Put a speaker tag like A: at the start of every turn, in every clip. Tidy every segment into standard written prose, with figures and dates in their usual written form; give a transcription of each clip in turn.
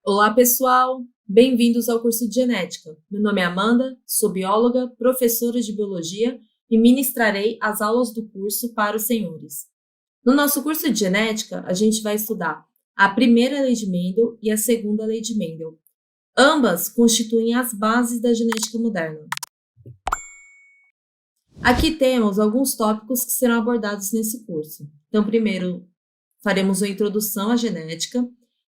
A: Olá, pessoal! Bem-vindos ao curso de Genética. Meu nome é Amanda, sou bióloga, professora de biologia e ministrarei as aulas do curso para os senhores. No nosso curso de Genética, a gente vai estudar a primeira lei de Mendel e a segunda lei de Mendel. Ambas constituem as bases da genética moderna. Aqui temos alguns tópicos que serão abordados nesse curso. Então, primeiro, faremos uma introdução à genética.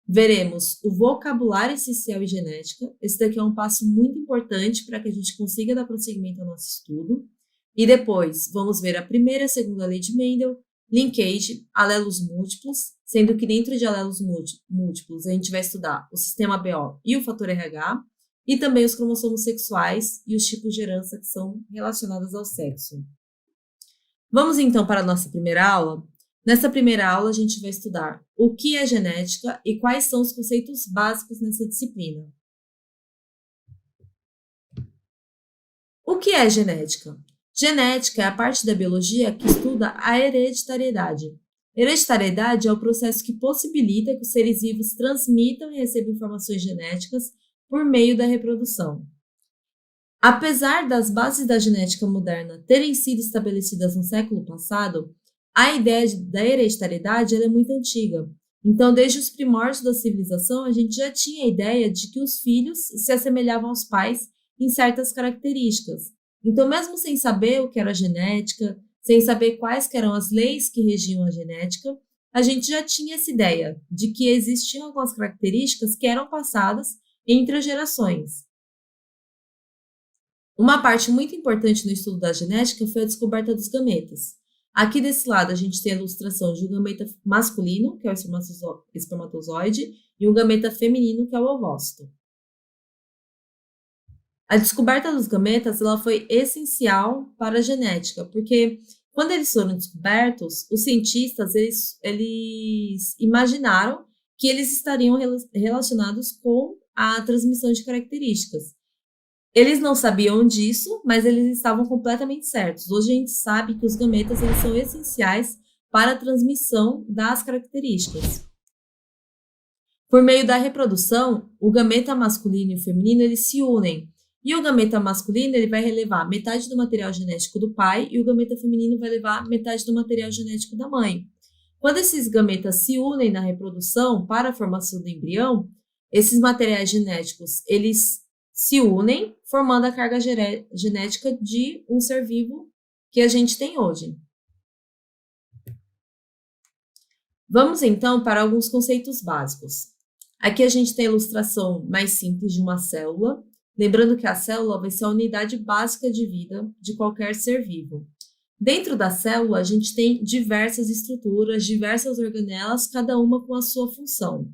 A: Veremos o vocabulário essencial em genética. Esse daqui é um passo muito importante para que a gente consiga dar prosseguimento ao nosso estudo. E depois, vamos ver a primeira e a segunda lei de Mendel, linkage, alelos múltiplos, sendo que dentro de alelos múltiplos a gente vai estudar o sistema BO e o fator RH, e também os cromossomos sexuais e os tipos de herança que são relacionados ao sexo. Vamos então para a nossa primeira aula? Nessa primeira aula, a gente vai estudar o que é genética e quais são os conceitos básicos nessa disciplina. O que é genética? Genética é a parte da biologia que estuda a hereditariedade. Hereditariedade é o processo que possibilita que os seres vivos transmitam e recebam informações genéticas por meio da reprodução. Apesar das bases da genética moderna terem sido estabelecidas no século passado, a ideia da hereditariedade é muito antiga. Então, desde os primórdios da civilização, a gente já tinha a ideia de que os filhos se assemelhavam aos pais em certas características. Então, mesmo sem saber o que era genética, sem saber quais eram as leis que regiam a genética, a gente já tinha essa ideia de que existiam algumas características que eram passadas entre as gerações. Uma parte muito importante no estudo da genética foi a descoberta dos gametas. Aqui desse lado a gente tem a ilustração de um gameta masculino, que é o espermatozoide, e um gameta feminino, que é o ovócito. A descoberta dos gametas ela foi essencial para a genética, porque quando eles foram descobertos, os cientistas eles imaginaram que eles estariam relacionados com a transmissão de características. Eles não sabiam disso, mas eles estavam completamente certos. Hoje a gente sabe que os gametas eles são essenciais para a transmissão das características. Por meio da reprodução, o gameta masculino e o feminino eles se unem. E o gameta masculino ele vai levar metade do material genético do pai e o gameta feminino vai levar metade do material genético da mãe. Quando esses gametas se unem na reprodução para a formação do embrião, esses materiais genéticos eles se unem, formando a carga genética de um ser vivo que a gente tem hoje. Vamos então para alguns conceitos básicos. Aqui a gente tem a ilustração mais simples de uma célula, lembrando que a célula vai ser a unidade básica de vida de qualquer ser vivo. Dentro da célula, a gente tem diversas estruturas, diversas organelas, cada uma com a sua função.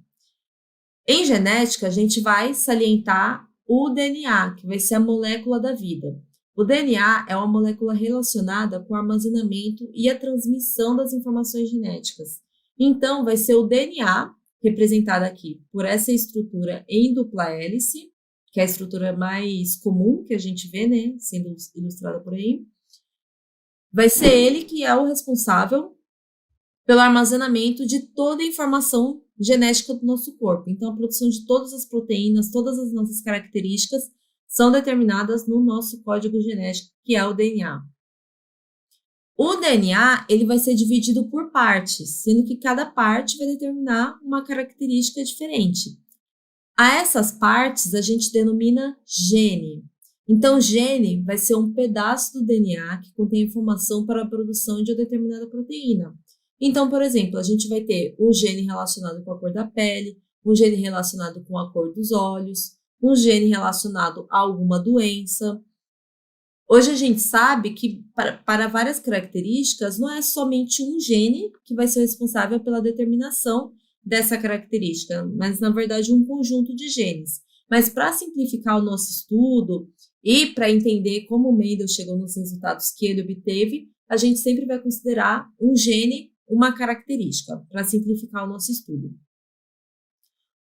A: Em genética, a gente vai salientar o DNA, que vai ser a molécula da vida. O DNA é uma molécula relacionada com o armazenamento e a transmissão das informações genéticas. Então, vai ser o DNA, representado aqui por essa estrutura em dupla hélice, que é a estrutura mais comum que a gente vê, né, sendo ilustrada por aí. Vai ser ele que é o responsável pelo armazenamento de toda a informação genética do nosso corpo. Então, a produção de todas as proteínas, todas as nossas características são determinadas no nosso código genético, que é o DNA. O DNA ele vai ser dividido por partes, sendo que cada parte vai determinar uma característica diferente. A essas partes a gente denomina gene. Então, gene vai ser um pedaço do DNA que contém informação para a produção de uma determinada proteína. Então, por exemplo, a gente vai ter um gene relacionado com a cor da pele, um gene relacionado com a cor dos olhos, um gene relacionado a alguma doença. Hoje a gente sabe que para várias características não é somente um gene que vai ser responsável pela determinação dessa característica, mas na verdade um conjunto de genes. Mas para simplificar o nosso estudo e para entender como o Mendel chegou nos resultados que ele obteve, a gente sempre vai considerar um gene uma característica, para simplificar o nosso estudo.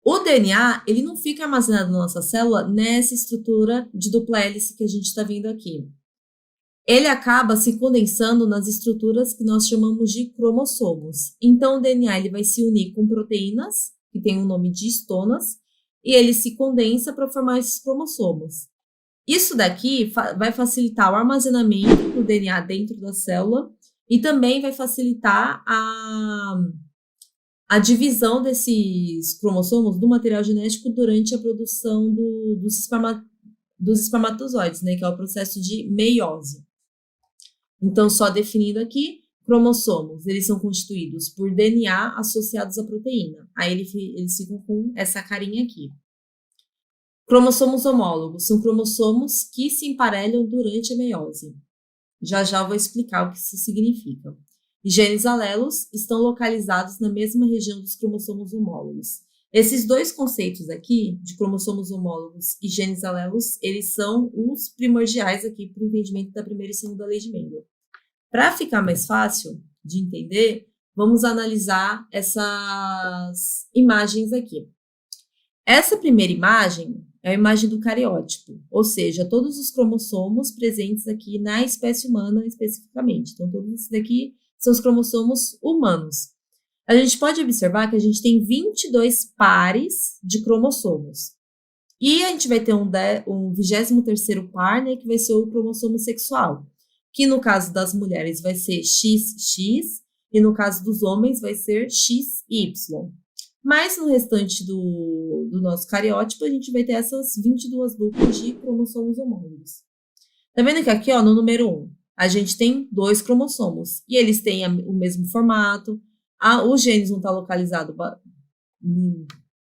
A: O DNA, ele não fica armazenado na nossa célula nessa estrutura de dupla hélice que a gente está vendo aqui. Ele acaba se condensando nas estruturas que nós chamamos de cromossomos. Então, o DNA ele vai se unir com proteínas, que tem o nome de histonas, e ele se condensa para formar esses cromossomos. Isso daqui vai facilitar o armazenamento do DNA dentro da célula e também vai facilitar a divisão desses cromossomos do material genético durante a produção dos espermatozoides, né, que é o processo de meiose. Então, só definindo aqui, cromossomos, eles são constituídos por DNA associados à proteína. Aí eles ficam com essa carinha aqui. Cromossomos homólogos são cromossomos que se emparelham durante a meiose. Já já eu vou explicar o que isso significa. E genes alelos estão localizados na mesma região dos cromossomos homólogos. Esses dois conceitos aqui, de cromossomos homólogos e genes alelos, eles são os primordiais aqui para o entendimento da primeira e segunda lei de Mendel. Para ficar mais fácil de entender, vamos analisar essas imagens aqui. Essa primeira imagem é a imagem do cariótipo, ou seja, todos os cromossomos presentes aqui na espécie humana especificamente. Então, todos esses daqui são os cromossomos humanos. A gente pode observar que a gente tem 22 pares de cromossomos. E a gente vai ter um 23º par, né, que vai ser o cromossomo sexual, que no caso das mulheres vai ser XX e no caso dos homens vai ser XY. Mas no restante do nosso cariótipo, a gente vai ter essas 22 duplas de cromossomos homólogos. Tá vendo que aqui, ó, no número 1, a gente tem 2 cromossomos e eles têm o mesmo formato. Os genes vão estar localizados,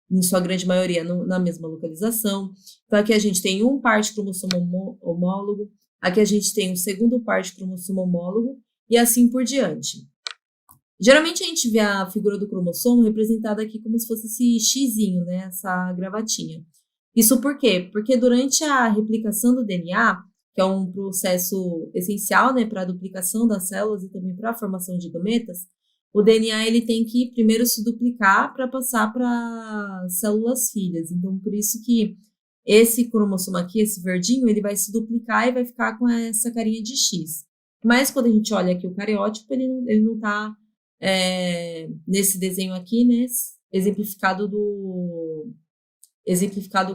A: em sua grande maioria, na mesma localização. Então, aqui a gente tem um par de cromossomo homólogo, aqui a gente tem um segundo par de cromossomo homólogo e assim por diante. Geralmente a gente vê a figura do cromossomo representada aqui como se fosse esse xizinho, né? Essa gravatinha. Isso por quê? Porque durante a replicação do DNA, que é um processo essencial, né, para a duplicação das células e também para a formação de gametas, o DNA ele tem que primeiro se duplicar para passar para células filhas. Então, por isso que esse cromossomo aqui, esse verdinho, ele vai se duplicar e vai ficar com essa carinha de X. Mas quando a gente olha aqui o cariótipo, ele não está nesse desenho aqui, né, exemplificado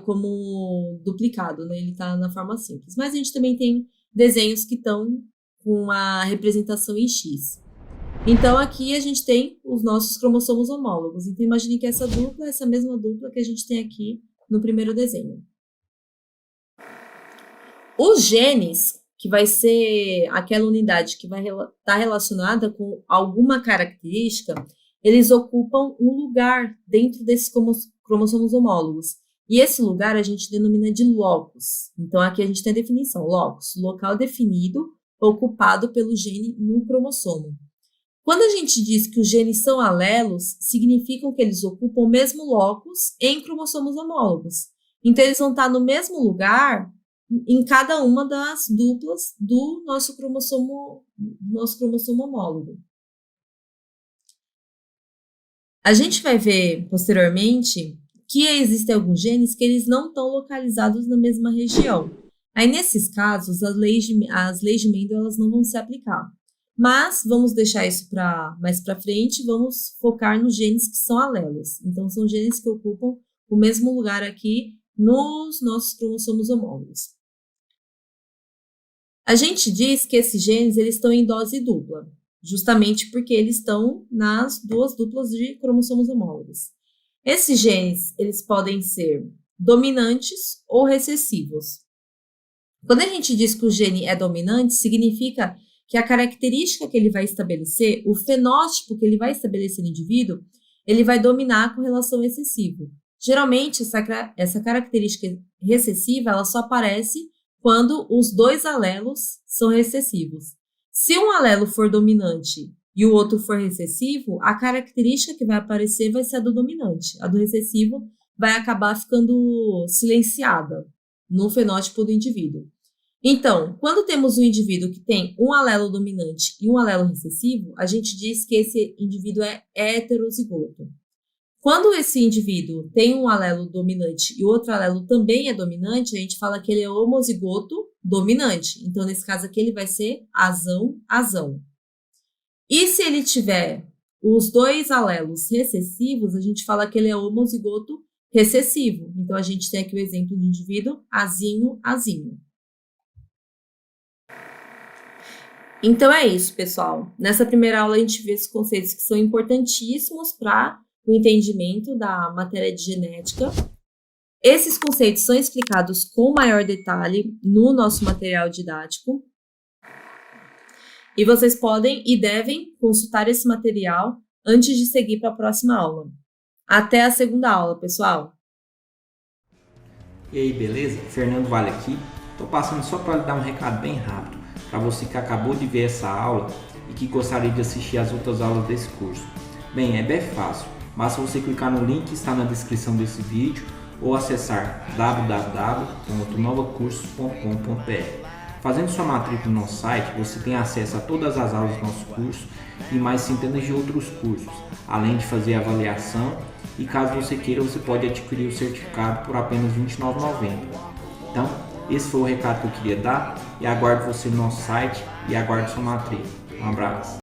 A: como duplicado, né, ele está na forma simples. Mas a gente também tem desenhos que estão com a representação em X. Então, aqui a gente tem os nossos cromossomos homólogos. Então, imagine que essa dupla é essa mesma dupla que a gente tem aqui no primeiro desenho. Os genes, que vai ser aquela unidade que vai estar relacionada com alguma característica, eles ocupam um lugar dentro desses cromossomos homólogos. E esse lugar a gente denomina de locus. Então, aqui a gente tem a definição, locus, local definido, ocupado pelo gene no cromossomo. Quando a gente diz que os genes são alelos, significam que eles ocupam o mesmo locus em cromossomos homólogos. Então, eles vão estar no mesmo lugar em cada uma das duplas do nosso cromossomo homólogo. A gente vai ver posteriormente que existem alguns genes que eles não estão localizados na mesma região. Aí, nesses casos, as leis de Mendel elas não vão se aplicar. Mas vamos deixar isso mais para frente, vamos focar nos genes que são alelos. Então, são genes que ocupam o mesmo lugar aqui nos nossos cromossomos homólogos. A gente diz que esses genes eles estão em dose dupla, justamente porque eles estão nas duas duplas de cromossomos homólogos. Esses genes eles podem ser dominantes ou recessivos. Quando a gente diz que o gene é dominante, significa que a característica que ele vai estabelecer, o fenótipo que ele vai estabelecer no indivíduo, ele vai dominar com relação ao excessivo. Geralmente, essa característica recessiva, ela só aparece quando os dois alelos são recessivos. Se um alelo for dominante e o outro for recessivo, a característica que vai aparecer vai ser a do dominante. A do recessivo vai acabar ficando silenciada no fenótipo do indivíduo. Então, quando temos um indivíduo que tem um alelo dominante e um alelo recessivo, a gente diz que esse indivíduo é heterozigoto. Quando esse indivíduo tem um alelo dominante e outro alelo também é dominante, a gente fala que ele é homozigoto dominante. Então, nesse caso aqui, ele vai ser azão. E se ele tiver os dois alelos recessivos, a gente fala que ele é homozigoto recessivo. Então, a gente tem aqui o exemplo do indivíduo azinho, azinho. Então, é isso, pessoal. Nessa primeira aula, a gente vê esses conceitos que são importantíssimos para o entendimento da matéria de genética. Esses conceitos são explicados com maior detalhe no nosso material didático. E vocês podem e devem consultar esse material antes de seguir para a próxima aula. Até a segunda aula, pessoal!
B: E aí, beleza? Fernando Vale aqui. Estou passando só para lhe dar um recado bem rápido para você que acabou de ver essa aula e que gostaria de assistir as outras aulas desse curso. Bem, é bem fácil. Basta você clicar no link que está na descrição desse vídeo ou acessar www.novacursos.com.br. Fazendo sua matrícula no nosso site, você tem acesso a todas as aulas do nosso curso e mais centenas de outros cursos, além de fazer avaliação, e caso você queira, você pode adquirir o certificado por apenas R$ 29,90. Então, esse foi o recado que eu queria dar e aguardo você no nosso site e aguardo sua matrícula. Um abraço.